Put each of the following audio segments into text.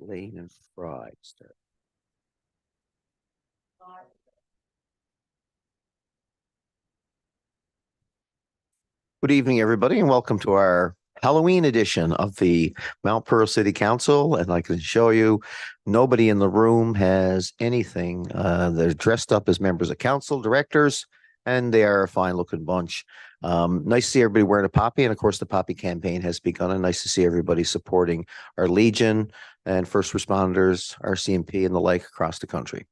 Lane and Fry. Good evening, everybody, and welcome to our Halloween edition of the Mount Pearl City Council. And I can show you, nobody in the room has anything. They're dressed up as members of council, directors, and they are a fine-looking bunch. Nice to see everybody wearing a poppy, and of course, the poppy campaign has begun. And nice to see everybody supporting our Legion and first responders, RCMP, and the like across the country.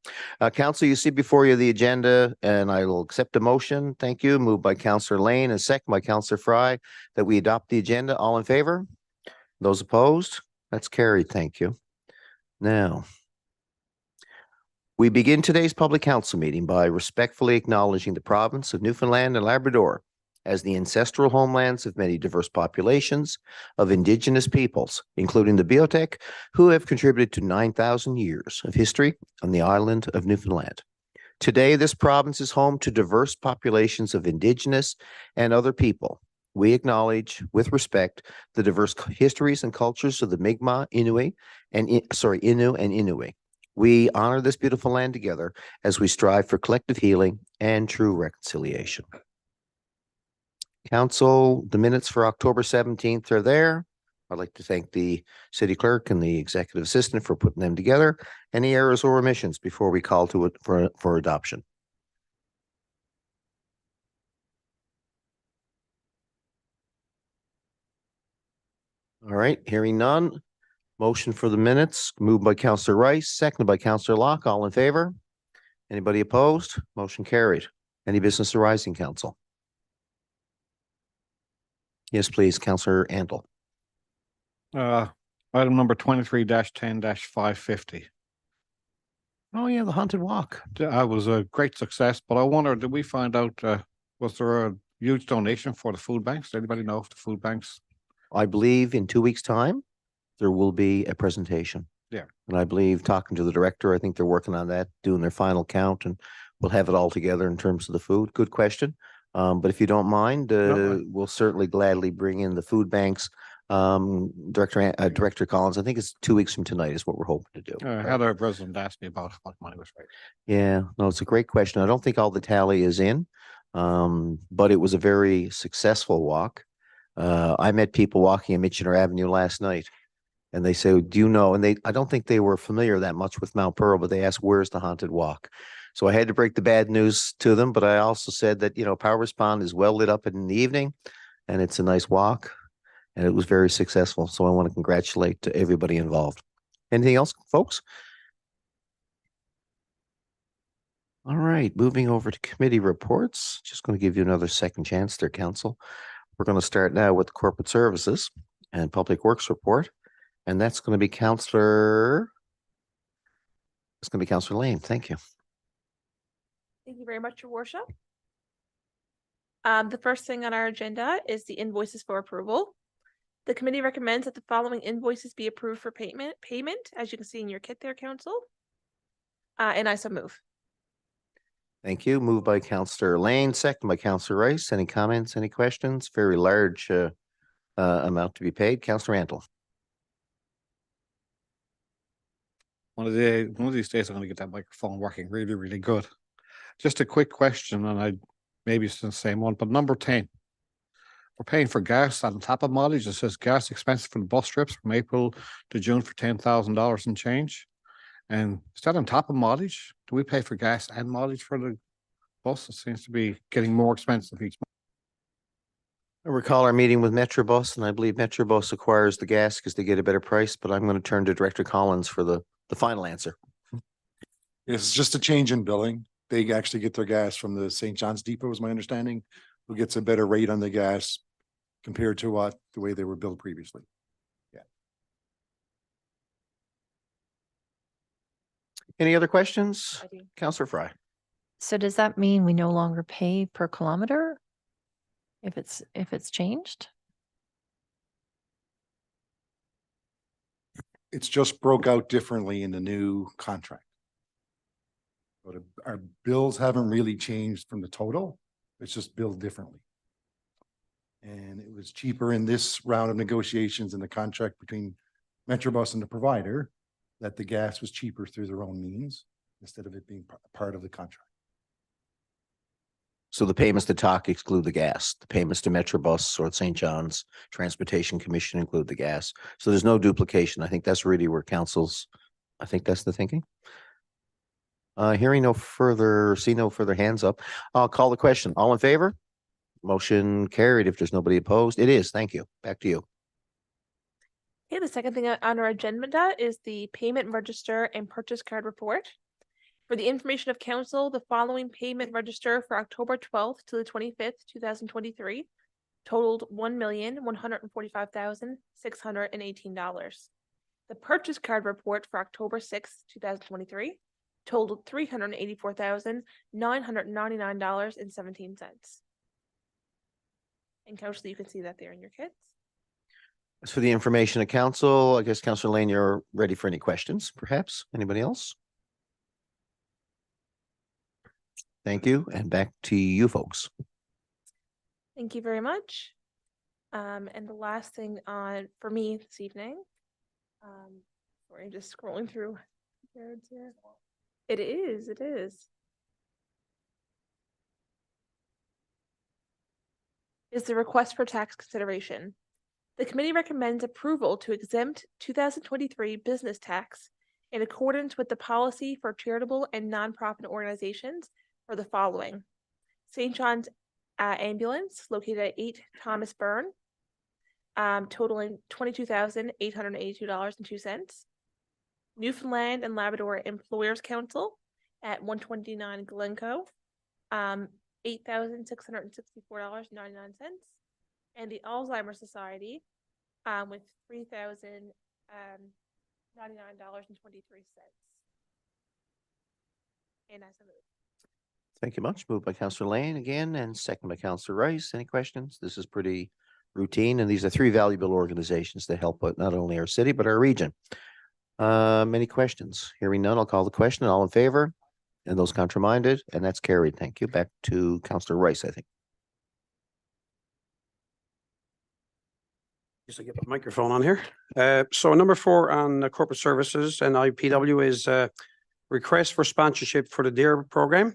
Council, you see before you the agenda, and I will accept a motion. Thank you. Moved by Councillor Lane and second by Councillor Fry that we adopt the agenda. All in favor? Those opposed? That's carried. Thank you. Now, we begin today's public council meeting by respectfully acknowledging the province of Newfoundland and Labrador as the ancestral homelands of many diverse populations of Indigenous peoples, including the Beothuk, who have contributed to 9,000 years of history on the island of Newfoundland. Today, this province is home to diverse populations of Indigenous and other people. We acknowledge with respect the diverse histories and cultures of the Mi'kmaq, Innu, and Inuit. We honor this beautiful land together as we strive for collective healing and true reconciliation. Council, the minutes for October 17th are there. I'd like to thank the city clerk and the executive assistant for putting them together. Any errors or omissions before we call to it for adoption? All right, hearing none. Motion for the minutes, moved by Councillor Rice, seconded by Councillor Locke. All in favor? Anybody opposed? Motion carried. Any business arising, council? Yes, please, Councillor Andel. Item number 23-10-550. Oh yeah, the haunted walk. That was a great success, but I wonder, did we find out, was there a huge donation for the food banks? Does anybody know if the food banks? I believe in 2 weeks' time, there will be a presentation. Yeah. And I believe talking to the director, I think they're working on that, doing their final count, and we'll have it all together in terms of the food. Good question. But if you don't mind, we'll certainly gladly bring in the food banks. Director Collins, I think it's 2 weeks from tonight is what we're hoping to do. Heather Breslin asked me about what money was right. Yeah, no, it's a great question. I don't think all the tally is in, but it was a very successful walk. I met people walking in Michener Avenue last night, and they say, do you know? And I don't think they were familiar that much with Mount Pearl, but they asked, where's the haunted walk? So I had to break the bad news to them, but I also said that, Powers Pond is well lit up in the evening, and it's a nice walk, and it was very successful. So I want to congratulate everybody involved. Anything else, folks? All right, moving over to committee reports. Just going to give you another second chance there, council. We're going to start now with corporate services and public works report. And that's going to be Councillor Lane. Thank you. Thank you very much, Your Worship. The first thing on our agenda is the invoices for approval. The committee recommends that the following invoices be approved for payment, as you can see in your kit there, Council. And I so move. Thank you. Moved by Councillor Lane, second by Councillor Rice. Any comments, any questions? Very large amount to be paid. Councillor Andel. One of these days, I'm going to get that microphone working really, really good. Just a quick question, and maybe it's the same one, but number 10. We're paying for gas on top of mileage. It says gas expenses for the bus trips from April to June for $10,000 and change. And is that on top of mileage? Do we pay for gas and mileage for the bus? It seems to be getting more expensive each month. I recall our meeting with Metrobus, and I believe Metrobus acquires the gas because they get a better price, but I'm going to turn to Director Collins for the final answer. It's just a change in billing. They actually get their gas from the St. John's Depot, is my understanding, who gets a better rate on the gas compared to the way they were billed previously. Yeah. Any other questions? Councillor Fry. So does that mean we no longer pay per kilometer if it's changed? It's just broke out differently in the new contract. But our bills haven't really changed from the total. It's just billed differently. And it was cheaper in this round of negotiations in the contract between Metrobus and the provider that the gas was cheaper through their own means instead of it being part of the contract. So the payments to TAC exclude the gas. The payments to Metrobus or St. John's Transportation Commission include the gas. So there's no duplication. I think that's really where council's, I think that's the thinking. Hearing no further, see no further hands up. I'll call the question. All in favor? Motion carried if there's nobody opposed. It is. Thank you. Back to you. Okay, the second thing on our agenda is the payment register and purchase card report. For the information of council, the following payment register for October 12th to the 25th, 2023 totaled $1,145,618. The purchase card report for October 6th, 2023 totaled $384,999.17. And council, you can see that there in your kits. As for the information of council, I guess Councillor Lane, you're ready for any questions, perhaps? Anybody else? Thank you. And back to you folks. Thank you very much. And the last thing on for me this evening, sorry, just scrolling through here. It is. Is the request for tax consideration. The committee recommends approval to exempt 2023 business tax in accordance with the policy for charitable and nonprofit organizations for the following. St. John's Ambulance located at 8 Thomas Burn, totaling $22,882.02. Newfoundland and Labrador Employers Council at 129 Glencoe, $8,664.99. And the Alzheimer's Society with $3,099.23. And as a move. Thank you much. Moved by Councillor Lane again and second by Councillor Rice. Any questions? This is pretty routine, and these are three valuable organizations that help out not only our city, but our region. Many questions? Hearing none, I'll call the question. All in favor? And those contraminded? And that's carried. Thank you. Back to Councillor Rice, I think. Just to get the microphone on here. So number 4 on corporate services and IPW is request for sponsorship for the DARE program,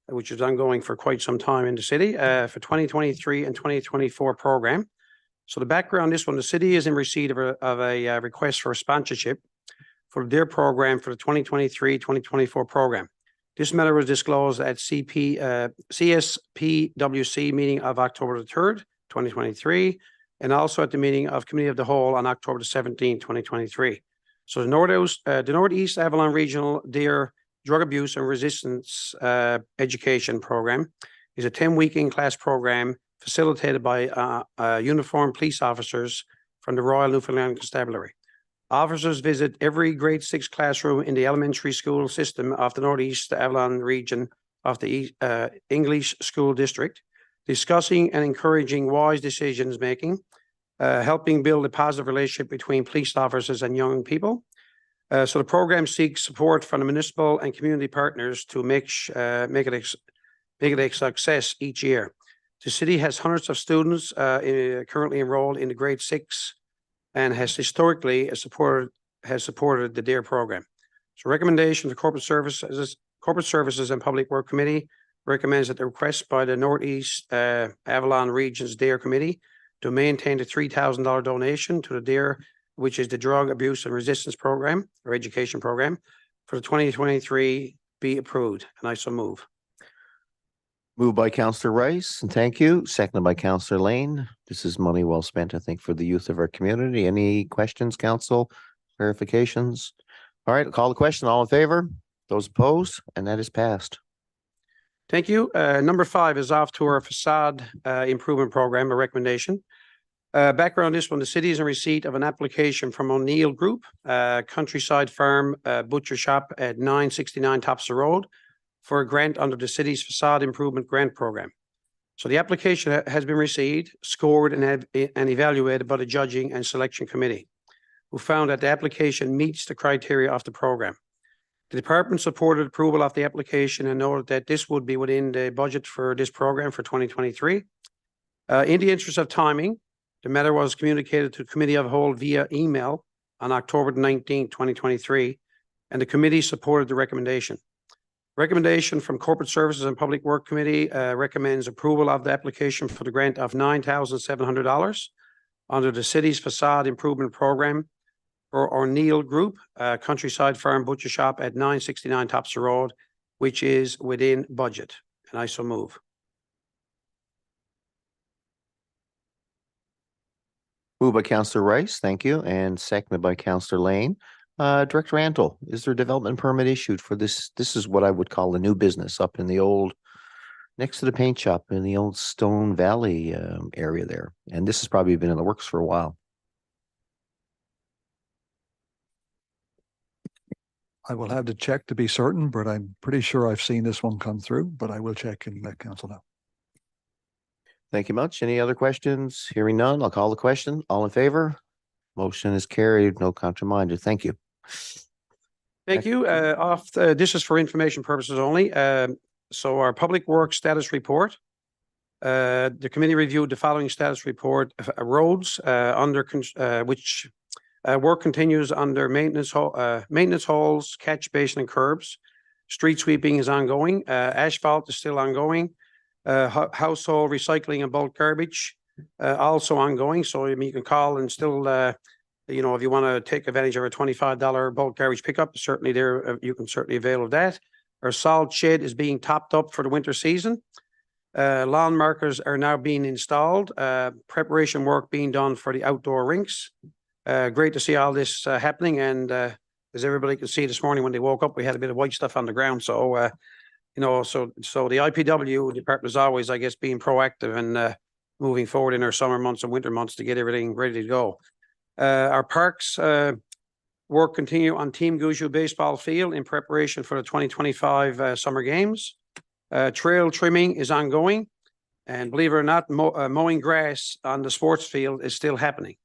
which is ongoing for quite some time in the city for 2023 and 2024 program. So the background, this one, the city is in receipt of a request for sponsorship for the DARE program for the 2023-2024 program. This matter was disclosed at CSPWC meeting of October the 3rd, 2023, and also at the meeting of Committee of the Whole on October the 17th, 2023. So the Northeast Avalon Regional DARE Drug Abuse and Resistance Education Program is a 10-week in-class program facilitated by uniformed police officers from the Royal Newfoundland Constabulary. Officers visit every grade 6 classroom in the elementary school system of the Northeast Avalon region of the English School District, discussing and encouraging wise decisions making, helping build a positive relationship between police officers and young people. So the program seeks support from the municipal and community partners to make it a success each year. The city has hundreds of students currently enrolled in the grade 6 and has historically supported the DARE program. So recommendation to Corporate Services and Public Work Committee recommends that the request by the Northeast Avalon Region's DARE Committee to maintain the $3,000 donation to the DARE, which is the Drug Abuse and Resistance Program or Education Program for the 2023 be approved. And I so move. Moved by Councillor Rice, and thank you. Seconded by Councillor Lane. This is money well spent, I think, for the youth of our community. Any questions, council? Clarifications? All right, I'll call the question. All in favor? Those opposed? And that is passed. Thank you. Number 5 is off to our facade improvement program, a recommendation. Background this one, the city is in receipt of an application from O'Neill Group, Countryside Farm Butcher Shop at 969 Topsa Road for a grant under the city's facade improvement grant program. So the application has been received, scored and evaluated by the judging and selection committee, who found that the application meets the criteria of the program. The department supported approval of the application and noted that this would be within the budget for this program for 2023. In the interest of timing, the matter was communicated to the Committee of the Whole via email on October 19, 2023, and the committee supported the recommendation. Recommendation from Corporate Services and Public Work Committee recommends approval of the application for the grant of $9,700 under the city's facade improvement program for O'Neill Group, Countryside Farm Butcher Shop at 969 Topsa Road, which is within budget. And I so move. Moved by Counselor Rice, thank you, and seconded by Counselor Lane. Director Antle, is there a development permit issued for this? This is what I would call a new business up in the old, next to the paint shop in the old Stone Valley area there. And this has probably been in the works for a while. I will have to check to be certain, but I'm pretty sure I've seen this one come through, but I will check and let council know. Thank you much. Any other questions? Hearing none, I'll call the question. All in favor? Motion is carried. No contraminded. Thank you. Thank you. This is for information purposes only. So our Public Works status report. The committee reviewed the following status report: roads which work continues under maintenance holes, catch basin and curbs. Street sweeping is ongoing. Asphalt is still ongoing. Household recycling and bulk garbage also ongoing. So you can call and still, you know, if you want to take advantage of a $25 bulk garbage pickup, certainly there you can certainly avail of that. Our salt shed is being topped up for the winter season. Lawn markers are now being installed. Preparation work being done for the outdoor rinks. Great to see all this happening, and as everybody could see this morning when they woke up, we had a bit of white stuff on the ground. So, you know, so the IPW department is always, I guess, being proactive and moving forward in our summer months and winter months to get everything ready to go. Our parks work continue on Team Gushu baseball field in preparation for the 2025 summer games. Trail trimming is ongoing, and believe it or not, mowing grass on the sports field is still happening.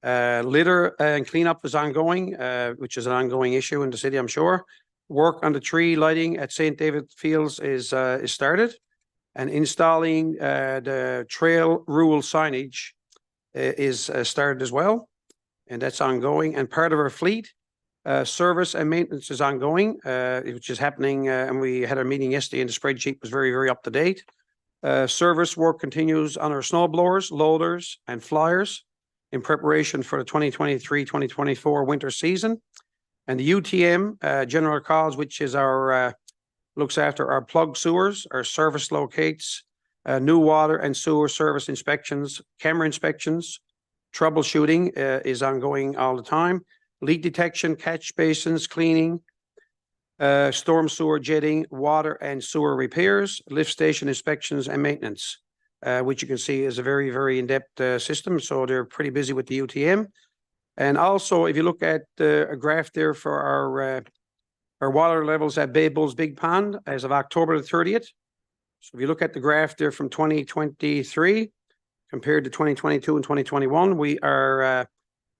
Litter and cleanup is ongoing, which is an ongoing issue in the city, I'm sure. Work on the tree lighting at St. David Fields is started, and installing the trail rule signage is started as well, and that's ongoing. And part of our fleet service and maintenance is ongoing, which is happening, and we had our meeting yesterday, and the spreadsheet was very, very up to date. Service work continues on our snow blowers, loaders, and flyers in preparation for the 2023-2024 winter season. And the UTM, General Calls, which is our, looks after our plug sewers, our service locates, new water and sewer service inspections, camera inspections, troubleshooting is ongoing all the time. Leak detection, catch basins, cleaning, storm sewer jetting, water and sewer repairs, lift station inspections and maintenance, which you can see is a very, very in-depth system. So they're pretty busy with the UTM. And also, if you look at a graph there for our water levels at Bay Bulls Big Pond as of October the 30th. So if you look at the graph there from 2023 compared to 2022 and 2021, we are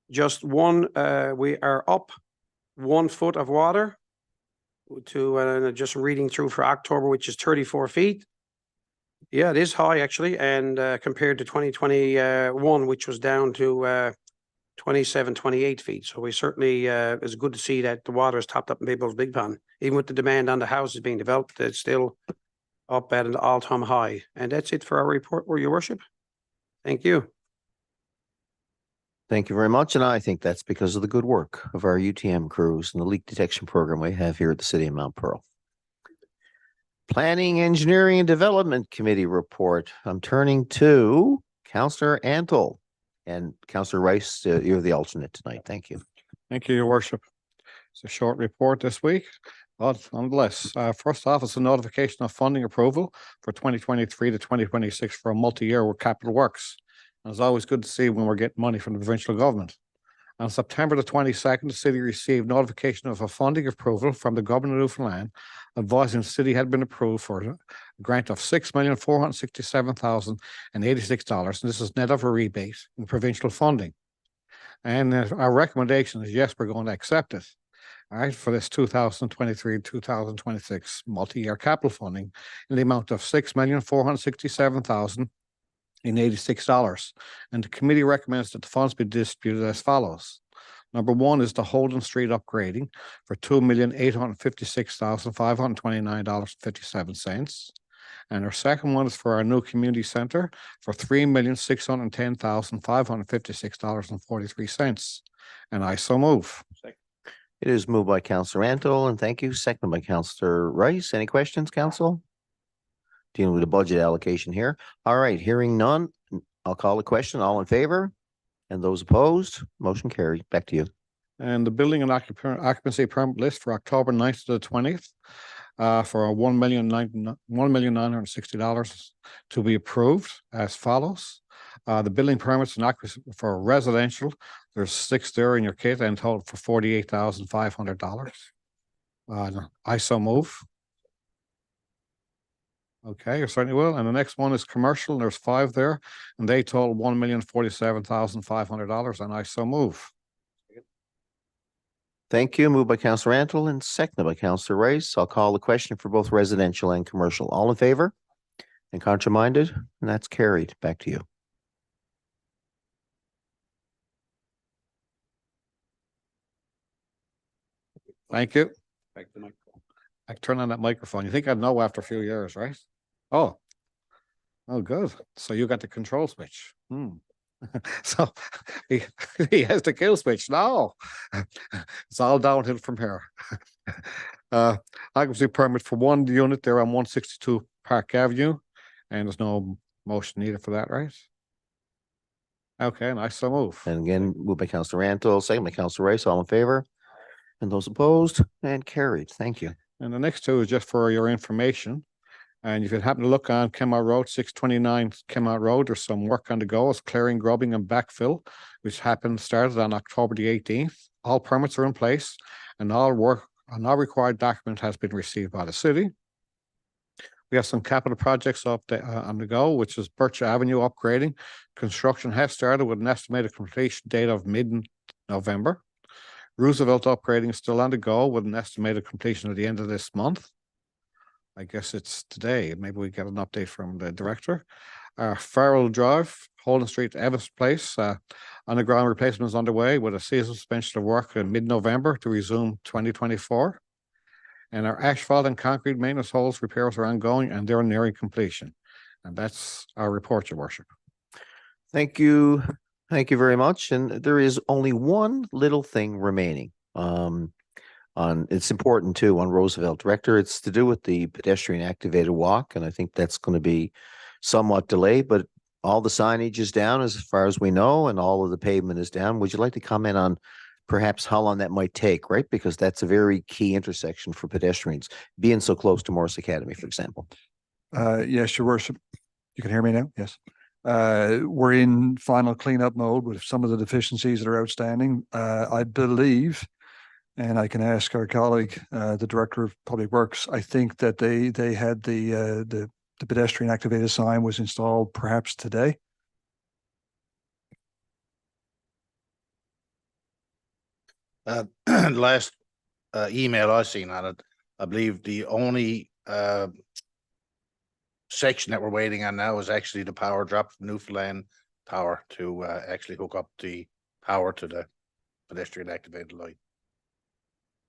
we are up 1 foot of water to just reading through for October, which is 34 feet. Yeah, it is high actually, and compared to 2021, which was down to 28 feet. So we certainly, it's good to see that the water is topped up in Bay Bulls Big Pond. Even with the demand on the houses being developed, it's still up at an all-time high. And that's it for our report, Your Worship. Thank you. Thank you very much. And I think that's because of the good work of our UTM crews and the leak detection program we have here at the city of Mount Pearl. Planning, Engineering and Development Committee report. I'm turning to Councillor Antle. And Councillor Rice, you're the alternate tonight. Thank you. Thank you, Your Worship. It's a short report this week, but nonetheless, first off, it's a notification of funding approval for 2023 to 2026 for a multi-year capital works. And it's always good to see when we're getting money from the provincial government. On September the 22nd, the city received notification of a funding approval from the Government of Newfoundland, advising the city had been approved for a grant of $6,467,086, and this is net of a rebate in provincial funding. And our recommendation is yes, we're going to accept it. All right, for this 2023-2026 multi-year capital funding in the amount of $6,467,086. And the committee recommends that the funds be distributed as follows. Number one is the Holden Street upgrading for $2,856,529.57. And our second one is for our new community center for $3,610,556.43. And I so move. It is moved by Counselor Antle, and thank you, seconded by Counselor Rice. Any questions, council? Dealing with the budget allocation here. All right, hearing none, I'll call the question. All in favor? And those opposed? Motion carried. Back to you. And the building and occupancy permit list for October 9th to the 20th for $1,960 to be approved as follows. The building permits and occupancy for residential, there's 6 there in your kit and total for $48,500. I so move. Okay, you certainly will. And the next one is commercial. There's 5 there and they total $1,047,500 and I so move. Thank you. Moved by Counselor Antle and seconded by Counselor Rice. I'll call the question for both residential and commercial. All in favor? And contrary-minded? And that's carried. Back to you. Thank you. I turn on that microphone. You think I'd know after a few years, right? Oh, good. So you got the control switch. So he has the kill switch now. It's all downhill from here. Occupancy permit for 1 unit there on 162 Park Avenue, and there's no motion needed for that, right? Okay, and I so move. And again, moved by Counselor Antle, seconded by Counselor Rice. All in favor? And those opposed? And carried. Thank you. And the next two is just for your information. And if you happen to look on Kenmount Road, 629 Kenmount Road, there's some work on the go. It's clearing, grubbing and backfill, which started on October the 18th. All permits are in place and all required document has been received by the city. We have some capital projects up on the go, which is Birch Avenue upgrading. Construction has started with an estimated completion date of mid-November. Roosevelt upgrading is still on the go with an estimated completion at the end of this month. I guess it's today. Maybe we get an update from the director. Farrell Drive, Holden Street, Evans Place, underground replacement is underway with a seasonal suspension of work in mid-November to resume 2024. And our asphalt and concrete maintenance holes repairs are ongoing and they're nearing completion. And that's our report, Your Worship. Thank you. Thank you very much. And there is only one little thing remaining. It's important too on Roosevelt, Director. It's to do with the pedestrian activated walk. And I think that's going to be somewhat delayed, but all the signage is down as far as we know, and all of the pavement is down. Would you like to comment on perhaps how long that might take, right? Because that's a very key intersection for pedestrians, being so close to Morris Academy, for example. Yes, Your Worship. You can hear me now? Yes. We're in final cleanup mode with some of the deficiencies that are outstanding. I believe, and I can ask our colleague, the Director of Public Works, I think that they had the pedestrian activated sign was installed perhaps today. Last email I seen on it, I believe the only section that we're waiting on now is actually the power drop from Newfoundland Tower to actually hook up the power to the pedestrian activated light.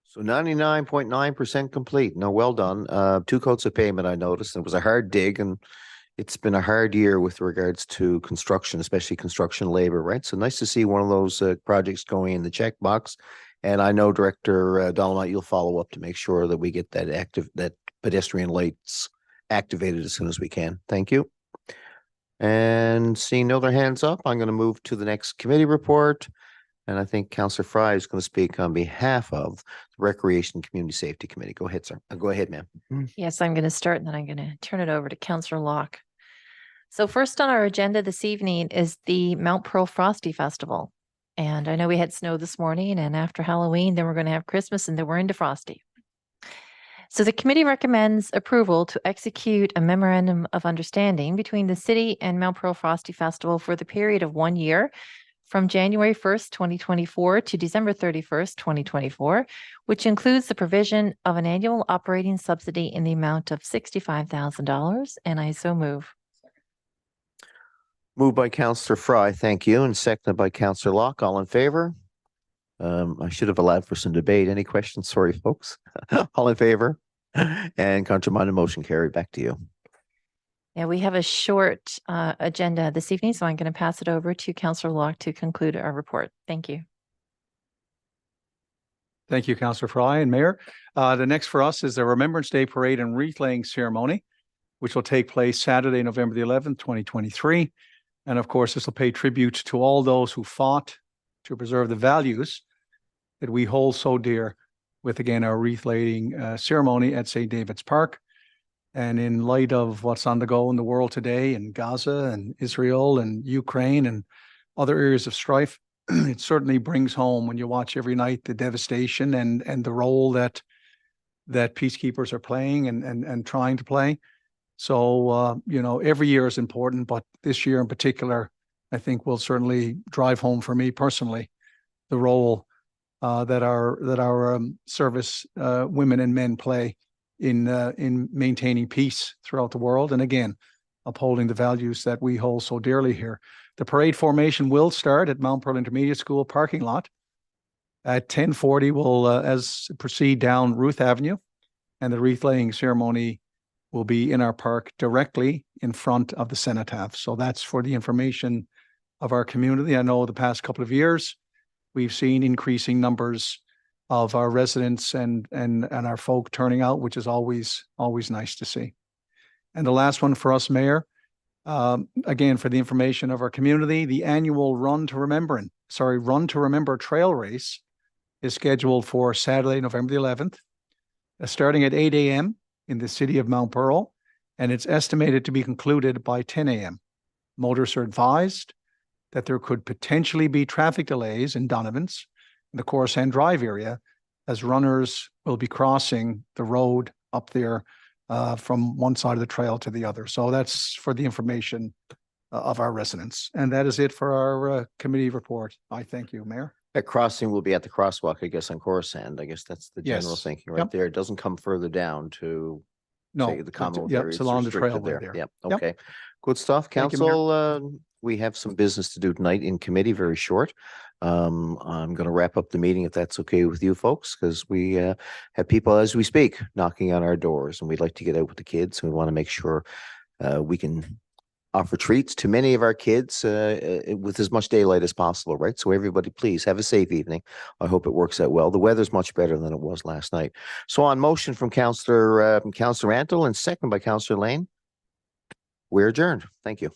So 99.9% complete. No, well done. 2 coats of pavement, I noticed. It was a hard dig, and it's been a hard year with regards to construction, especially construction labor, right? So nice to see one of those projects going in the checkbox. And I know Director Dolomite, you'll follow up to make sure that we get that pedestrian lights activated as soon as we can. Thank you. And seeing no other hands up, I'm going to move to the next committee report. And I think Councillor Fry is going to speak on behalf of the Recreation and Community Safety Committee. Go ahead, sir. Go ahead, ma'am. Yes, I'm going to start and then I'm going to turn it over to Councillor Locke. So first on our agenda this evening is the Mount Pearl Frosty Festival. And I know we had snow this morning, and after Halloween, then we're going to have Christmas, and then we're into Frosty. So the committee recommends approval to execute a memorandum of understanding between the city and Mount Pearl Frosty Festival for the period of 1 year from January 1st, 2024 to December 31st, 2024, which includes the provision of an annual operating subsidy in the amount of $65,000. And I so move. Moved by Councillor Fry, thank you, and seconded by Councillor Locke. All in favor? I should have allowed for some debate. Any questions? Sorry, folks. All in favor? And contrary-minded, motion carried. Back to you. Yeah, we have a short agenda this evening, so I'm going to pass it over to Councillor Locke to conclude our report. Thank you. Thank you, Councillor Fry and Mayor. The next for us is the Remembrance Day Parade and Wreath Laying Ceremony, which will take place Saturday, November the 11th, 2023. And of course, this will pay tribute to all those who fought to preserve the values that we hold so dear with, again, our wreath laying ceremony at St. David's Park. And in light of what's on the go in the world today in Gaza and Israel and Ukraine and other areas of strife, it certainly brings home when you watch every night the devastation and the role that peacekeepers are playing and trying to play. So, you know, every year is important, but this year in particular, I think will certainly drive home for me personally the role that our service women and men play in maintaining peace throughout the world, and again, upholding the values that we hold so dearly here. The parade formation will start at Mount Pearl Intermediate School parking lot. At 10:40, we'll as proceed down Ruth Avenue, and the wreath laying ceremony will be in our park directly in front of the cenotaph. So that's for the information of our community. I know the past couple of years, we've seen increasing numbers of our residents and our folk turning out, which is always nice to see. And the last one for us, Mayor, again, for the information of our community, the annual Run to Remember trail race is scheduled for Saturday, November the 11th, starting at 8 a.m. in the city of Mount Pearl, and it's estimated to be concluded by 10 a.m. Motorists are advised that there could potentially be traffic delays in Donovan's, in the Coruscant Drive area, as runners will be crossing the road up there from one side of the trail to the other. So that's for the information of our residents. And that is it for our committee report. I thank you, Mayor. That crossing will be at the crosswalk, I guess, on Coruscant. I guess that's the general Yes. thinking right Yep. there. It doesn't come further down to No, say the Commonwealth yep, area. it's It's along the restricted trailway there. Yep. Yep. Okay. Good stuff. Thank you, Mayor. Council, we have some business to do tonight in committee, very short. I'm going to wrap up the meeting if that's okay with you folks, because we have people as we speak knocking on our doors, and we'd like to get out with the kids. We want to make sure we can offer treats to many of our kids with as much daylight as possible, right? So everybody, please have a safe evening. I hope it works out well. The weather's much better than it was last night. So on motion from Councillor Antle and second by Councillor Lane, we're adjourned. Thank you.